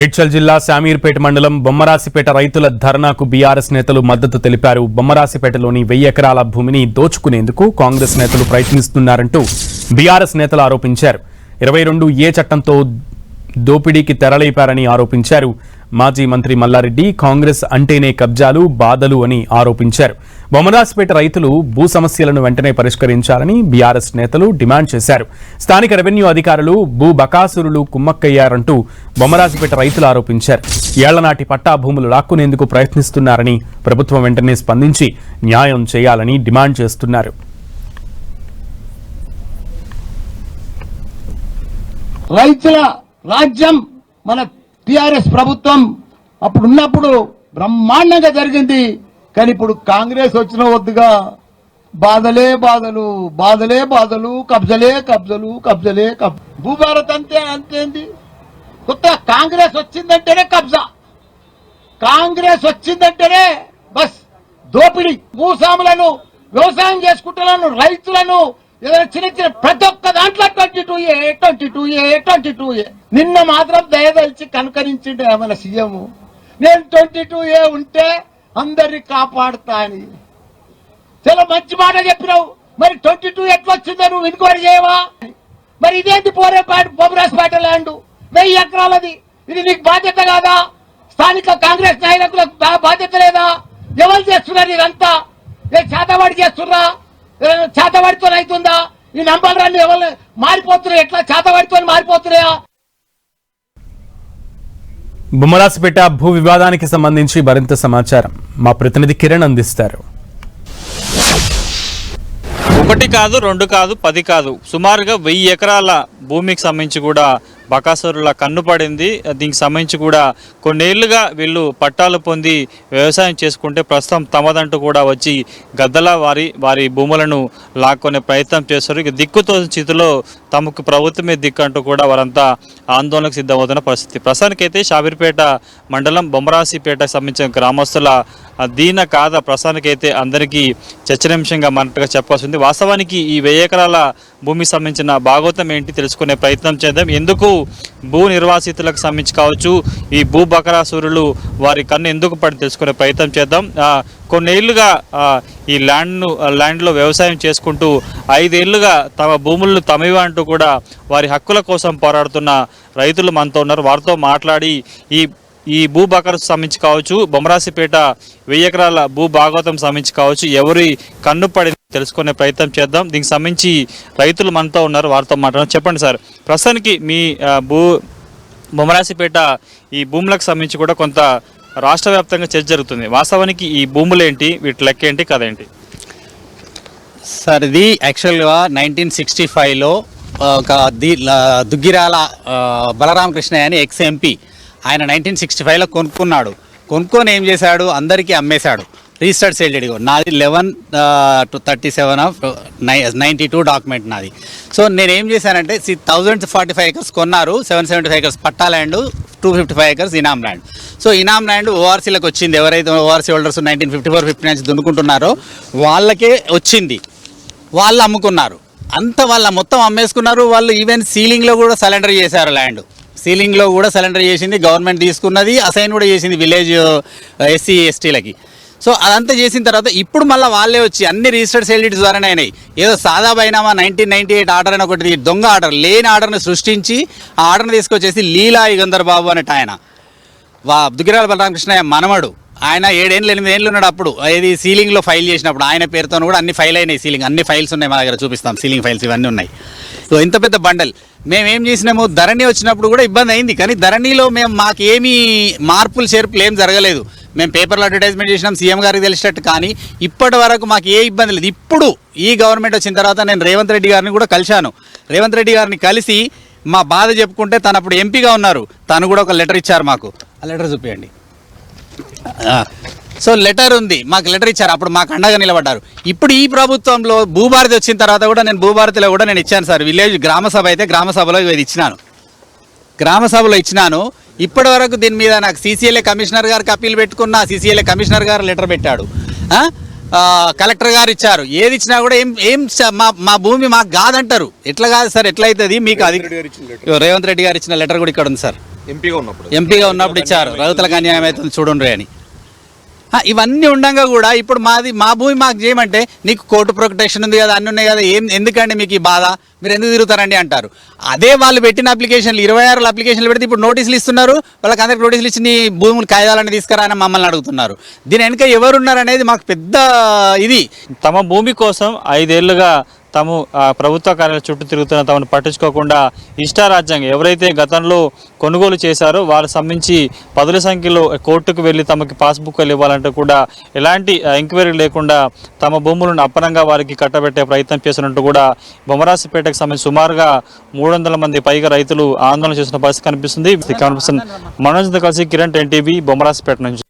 మేడ్చల్ జిల్లా శామీర్పేట మండలం బొమ్మరాసిపేట రైతుల ధర్నాకు బీఆర్ఎస్ నేతలు మద్దతు తెలిపారు. బొమ్మరాసిపేటలోని 1000 ఎకరాల భూమిని దోచుకునేందుకు కాంగ్రెస్ నేతలు ప్రయత్నిస్తున్నారంటూ బీఆర్ఎస్ నేతలు ఆరోపించారు. 22A చట్టంతో దోపిడీకి తెరలేపారని ఆరోపించారు. మాజీ మంత్రి మల్లారెడ్డి కాంగ్రెస్ అంటేనే కబ్జాలు బాధలు అని ఆరోపించారు. బొమ్మరాసిపేట రైతులు భూ సమస్యలను వెంటనే పరిష్కరించాలని బీఆర్ఎస్ నేతలు డిమాండ్ చేశారు. స్థానిక రెవెన్యూ అధికారులు భూ బకాసురులు కుమ్మక్కయ్యారంటూ బొమ్మరాసిపేట రైతులు ఆరోపించారు. ఏళ్లనాటి పట్టా భూములు లాక్కునేందుకు ప్రయత్నిస్తున్నారని ప్రభుత్వం వెంటనే స్పందించి న్యాయం చేయాలని డిమాండ్ చేస్తున్నారు. రైతుల రాజ్యం మన టిఆర్ఎస్ ప్రభుత్వం అప్పుడు ఉన్నప్పుడు బ్రహ్మాండంగా జరిగింది. కానీ ఇప్పుడు కాంగ్రెస్ వచ్చిన వద్దుగా బాధలే బాధలు బాధలే బాధలు కబ్జలే కబ్జలు కబ్జలే భూభారత్ అంతేంది. కొత్త కాంగ్రెస్ వచ్చిందంటేనే కబ్జా, కాంగ్రెస్ వచ్చిందంటేనే బస్ దోపిడీ. భూస్వాములను వ్యవసాయం చేసుకుంటున్నాను రైతులను ఏదైనా చిన్న చిన్న ప్రతి ఒక్క దాంట్లో 22A నిన్న మాత్రం దయదలిచి కనుకరించిండే ఏమైనా సీఎం నేను 22A ఉంటే అందరినీ కాపాడుతా అని చాలా మంచి మాట చెప్పినావు. మరి 22 ఎట్లా వచ్చిందో నువ్వు ఎంక్వైరీ చేయవా? మరి ఇదేంటి బొమ్మరాసిపేట ల్యాండ్ 1000 ఎకరాలది, ఇది నీకు బాధ్యత కాదా? స్థానిక కాంగ్రెస్ నాయకులకు బాధ్యత లేదా? ఎవరు చేస్తున్నారు ఇదంతా? ఏ చేతవాడి చేస్తున్నా? చేతవాడితో అవుతుందా? ఈ నంబర్లన్నీ ఎవరు మారిపోతున్నాయి? ఎట్లా చేతవాడితో మారిపోతున్నాయా? బొమ్మరాసిపేట భూ వివాదానికి సంబంధించి మరింత సమాచారం మా ప్రతినిధి కిరణ్ అందిస్తారు. 1 కాదు 2 కాదు 10 కాదు సుమారుగా 1000 ఎకరాల భూమికి సంబంధించి కూడా బకాసురుల కన్ను పడింది. దీనికి సంబంధించి కూడా కొన్నేళ్లుగా వీళ్ళు పట్టాలు పొంది వ్యవసాయం చేసుకుంటే ప్రస్తుతం తమదంటూ కూడా వచ్చి గద్దల వారి భూములను లాక్కొనే ప్రయత్నం చేస్తారు. ఇక దిక్కుతో స్థితిలో తమకు ప్రభుత్వమే దిక్కు అంటూ కూడా వారంతా ఆందోళనకు సిద్ధమవుతున్న పరిస్థితి. ప్రస్తుతానికైతే షాబీర్పేట మండలం బొమ్మరాసిపేటకు సంబంధించిన గ్రామస్తుల దీన కాద ప్రస్తుతానికైతే అందరికీ చర్చనీయాంశంగా మారినట్టుగా చెప్పాల్సింది. వాస్తవానికి ఈ 1000 ఎకరాల భూమికి సంబంధించిన భాగోతం ఏంటి తెలుసుకునే ప్రయత్నం చేద్దాం. ఎందుకు భూ నిర్వాసితులకు సంబంధించి కావచ్చు ఈ భూ బకాసురులు వారి కన్ను ఎందుకు పడి తెలుసుకునే ప్రయత్నం చేద్దాం. కొన్నేళ్లుగా ఈ ల్యాండ్లో వ్యవసాయం చేసుకుంటూ 5 ఏళ్లుగా తమ భూములను తమవి అంటూ కూడా వారి హక్కుల కోసం పోరాడుతున్న రైతులు మనతో ఉన్నారు. వారితో మాట్లాడి ఈ భూ బకాసు సంబంధించి కావచ్చు బొమ్మరాసిపేట 1000 ఎకరాల భూ భాగవతం సంబంధించి కావచ్చు ఎవరి కన్ను పడి తెలుసుకునే ప్రయత్నం చేద్దాం. దీనికి సంబంధించి రైతులు మనతో ఉన్నారు, వారితో మాట్లాడడం. చెప్పండి సార్, ప్రస్తుతానికి మీ బొమ్మరాసిపేట ఈ భూములకు సంబంధించి కూడా కొంత రాష్ట్ర వ్యాప్తంగా చర్చ జరుగుతుంది. వాస్తవానికి ఈ భూములు ఏంటి, వీటి లెక్క ఏంటి, కథ ఏంటి సార్? ఇది యాక్చువల్గా 1965లో ఒక దుగ్గిరాల బలరామకృష్ణయ్య అని ఎక్స్ ఎంపీ ఆయన 1965లో కొనుక్కొని ఏం చేశాడు, అందరికీ అమ్మేశాడు. రిజిస్టర్డ్ సేల్ డీడ్ నాది 11/37/92 డాక్యుమెంట్ నాది. సో నేనేం చేశానంటే 1045 ఎకర్స్ కొన్నారు, 775 ఎకర్స్ పట్టా ల్యాండ్, 255 ఎకర్స్ ఇనామ్ ల్యాండ్. సో ఇనామ్ ల్యాండ్ ఓఆర్సీలకు వచ్చింది. ఎవరైతే ఓఆర్సీ హోల్డర్స్ 1954-50 నుంచి దున్నుకుంటున్నారో వాళ్ళకే వచ్చింది, వాళ్ళు అమ్ముకున్నారు. వాళ్ళ మొత్తం అమ్మేసుకున్నారు. వాళ్ళు ఈవెన్ సీలింగ్లో కూడా సరెండర్ చేశారు. ల్యాండ్ సీలింగ్లో కూడా సరెండర్ చేసింది గవర్నమెంట్, తీసుకున్నది అసైన్ కూడా చేసింది విలేజ్ SC STలకి. సో అదంతా చేసిన తర్వాత ఇప్పుడు మళ్ళీ వాళ్ళే వచ్చి అన్ని రిజిస్టర్డ్ సేల్ డీడ్స్ ద్వారానే అయినాయి. ఏదో సాదా బైనామా 1998 ఆర్డర్ అని ఒకటి దొంగ ఆర్డర్, లేని ఆర్డర్ని సృష్టించి ఆ ఆర్డర్ని తీసుకొచ్చేసి లీలా యుగంధర్ బాబు అనేట ఆయన దుగ్గిరాల బలరామకృష్ణయ్య మనమడు, ఆయన 7 ఏళ్ళు 8 ఏళ్ళు ఉన్నాడు అప్పుడు. ఇది సీలింగ్లో ఫైల్ చేసినప్పుడు ఆయన పేరుతో కూడా అన్ని ఫైల్ అయినాయి. సీలింగ్ అన్ని ఫైల్స్ ఉన్నాయి మా దగ్గర, చూపిస్తాం. సీలింగ్ ఫైల్స్ ఇవన్నీ ఉన్నాయి. సో ఇంత పెద్ద బండల్ మేమేం చేసినాము, ధరణి వచ్చినప్పుడు కూడా ఇబ్బంది అయింది. కానీ ధరణిలో మాకు ఏమీ మార్పులు చేర్పులు ఏం జరగలేదు. మేము పేపర్లో అడ్వర్టైజ్మెంట్ చేసినాం సీఎం గారికి తెలిసేటట్టు, కానీ ఇప్పటి వరకు మాకు ఏ ఇబ్బంది లేదు. ఇప్పుడు ఈ గవర్నమెంట్ వచ్చిన తర్వాత నేను రేవంత్ రెడ్డి గారిని కూడా కలిశాను. రేవంత్ రెడ్డి గారిని కలిసి మా బాధ చెప్పుకుంటే తను అప్పుడు ఎంపీగా ఉన్నారు, తను కూడా ఒక లెటర్ ఇచ్చారు మాకు. ఆ లెటర్ చూపించండి. సో లెటర్ ఉంది, మాకు లెటర్ ఇచ్చారు, అప్పుడు మాకు అండగా నిలబడ్డారు. ఇప్పుడు ఈ ప్రభుత్వంలో భూభారతి వచ్చిన తర్వాత కూడా నేను భూభారతిలో కూడా నేను ఇచ్చాను సార్. విలేజ్ గ్రామసభ అయితే గ్రామసభలో ఇది ఇచ్చినాను, గ్రామసభలో ఇచ్చినాను. ఇప్పటి వరకు దీని మీద నాకు CCLA కమిషనర్ గారికి అప్పీల్ పెట్టుకున్నా, CCLA కమిషనర్ గారు లెటర్ పెట్టాడు, కలెక్టర్ గారు ఇచ్చారు. ఏది ఇచ్చినా కూడా మా భూమి మాకు కాదంటారు. ఎట్లా కాదు సార్, ఎట్లయితుంది మీకు? అది రేవంత్ రెడ్డి గారు ఇచ్చిన లెటర్ కూడా ఇక్కడ ఉంది సార్. ఎంపీగా ఉన్నప్పుడు ఇచ్చారు, రైతులకు అన్యాయం అవుతుంది చూడండి అని. ఇవన్నీ ఉండగా కూడా ఇప్పుడు మా భూమి మాకు చేయమంటే నీకు కోర్టు ప్రొటెక్షన్ ఉంది కదా, అన్నీ ఉన్నాయి కదా, ఎందుకండి మీకు ఈ బాధ, మీరు ఎందుకు తిరుగుతారండి అంటారు. అదే వాళ్ళు పెట్టిన అప్లికేషన్లు 26 అప్లికేషన్లు పెడితే ఇప్పుడు నోటీసులు ఇస్తున్నారు, వాళ్ళకి అందరికి నోటీసులు ఇచ్చి నీ భూములు కాయిదాలని తీసుకురా అని మమ్మల్ని అడుగుతున్నారు. దీని వెనుక ఎవరున్నారు అనేది మాకు పెద్ద ఇది. తమ భూమి కోసం 5 ఏళ్లుగా తాము ప్రభుత్వ కార్యాలయం చుట్టూ తిరుగుతున్న తమను పట్టించుకోకుండా ఇష్టారాజ్యంగా ఎవరైతే గతంలో కొనుగోలు చేశారో వారు సంబంధించి పదుల సంఖ్యలో కోర్టుకు వెళ్ళి తమకి పాస్బుక్లు ఇవ్వాలంటే కూడా ఎలాంటి ఎంక్వైరీ లేకుండా తమ భూములను అప్పనంగా వారికి కట్టబెట్టే ప్రయత్నం చేస్తున్నట్టు కూడా బొమ్మరాసిపేటకు సంబంధించి సుమారుగా 300 మంది పైగా రైతులు ఆందోళన చేసిన పరిస్థితి కనిపిస్తుంది. మనోజ్తో కలిసి కిరణ్, NTV, బొమ్మరాసిపేట నుంచి.